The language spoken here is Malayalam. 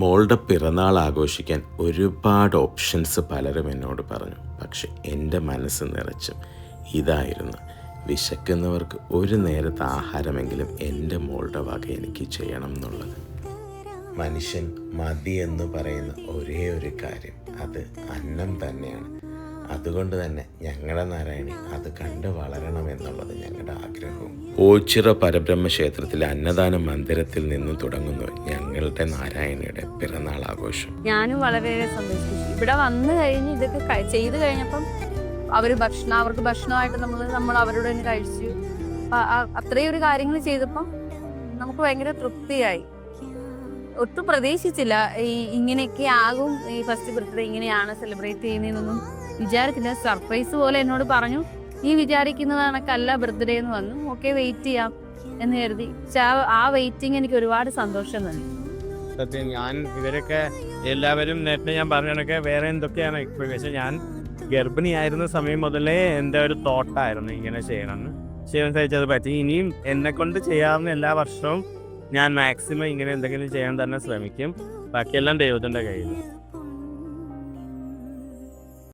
മോളുടെ പിറന്നാൾ ആഘോഷിക്കാൻ ഒരുപാട് ഓപ്ഷൻസ് പലരും എന്നോട് പറഞ്ഞു. പക്ഷെ എൻ്റെ മനസ്സ് നിറച്ചും ഇതായിരുന്നു, വിശക്കുന്നവർക്ക് ഒരു നേരത്തെ ആഹാരമെങ്കിലും എൻ്റെ മോളുടെ വക എനിക്ക് ചെയ്യണം എന്നുള്ളത്. മനുഷ്യൻ മതി എന്ന് പറയുന്ന ഒരേ ഒരു കാര്യം അത് അന്നം തന്നെയാണ്. അതുകൊണ്ട് തന്നെ ഞങ്ങളുടെ നാരായണി അത് കണ്ട് വളരണമെന്നുള്ളത് ഞങ്ങളുടെ ആഗ്രഹവും. ഓച്ചിറ പരബ്രഹ്മ ക്ഷേത്രത്തിലെ അന്നദാന മന്ദിരത്തിൽ നിന്ന് തുടങ്ങുന്നു ഞങ്ങളുടെ നാരായണിയുടെ പിറന്നാൾ ആഘോഷം. ഞാനും വളരെയേറെ സന്തോഷിച്ചു. ഇവിടെ വന്നു കഴിഞ്ഞ് ഇതൊക്കെ ചെയ്ത് കഴിഞ്ഞപ്പം അവർക്ക് ഭക്ഷണമായിട്ട് നമ്മൾ അവരോട് തന്നെ കഴിച്ചു. അത്രയും ഒരു കാര്യങ്ങൾ ചെയ്തപ്പം നമുക്ക് ഭയങ്കര തൃപ്തിയായി. ഒട്ടും പ്രതീക്ഷിച്ചില്ല ഇങ്ങനെയൊക്കെ ആകും, ഈ ഫസ്റ്റ് ബർത്ത്ഡേ ഇങ്ങനെയാണ് സെലിബ്രേറ്റ് ചെയ്യുന്നതെന്നൊന്നും വിചാരിച്ചില്ല. സർപ്രൈസ് പോലെ എന്നോട് പറഞ്ഞു, നീ വിചാരിക്കുന്നത് കണക്കല്ല ബർത്ത്ഡേ എന്ന് വന്നു. ഓക്കെ, വെയിറ്റ് ചെയ്യാം എന്ന് കരുതി. പക്ഷെ ആ വെയിറ്റിംഗ് എനിക്ക് ഒരുപാട് സന്തോഷം തന്നെ. സത്യം, ഞാൻ ഇവരൊക്കെ എല്ലാവരും നേരത്തെ ഞാൻ പറഞ്ഞതൊക്കെ വേറെ എന്തൊക്കെയാണ് ഇപ്പോൾ. പക്ഷെ ഞാൻ ഗർഭിണിയായിരുന്ന സമയം മുതലേ എൻ്റെ ഒരു തോട്ടായിരുന്നു ഇങ്ങനെ ചെയ്യണമെന്ന്. ചെയ്യാൻ സാധിച്ചത് പറ്റി. ഇനിയും എന്നെ കൊണ്ട് ചെയ്യാവുന്ന എല്ലാ വർഷവും ഞാൻ മാക്സിമം ഇങ്ങനെ എന്തെങ്കിലും ചെയ്യാൻ തന്നെ ശ്രമിക്കും. ബാക്കിയെല്ലാം ദൈവത്തിൻ്റെ കയ്യിൽ.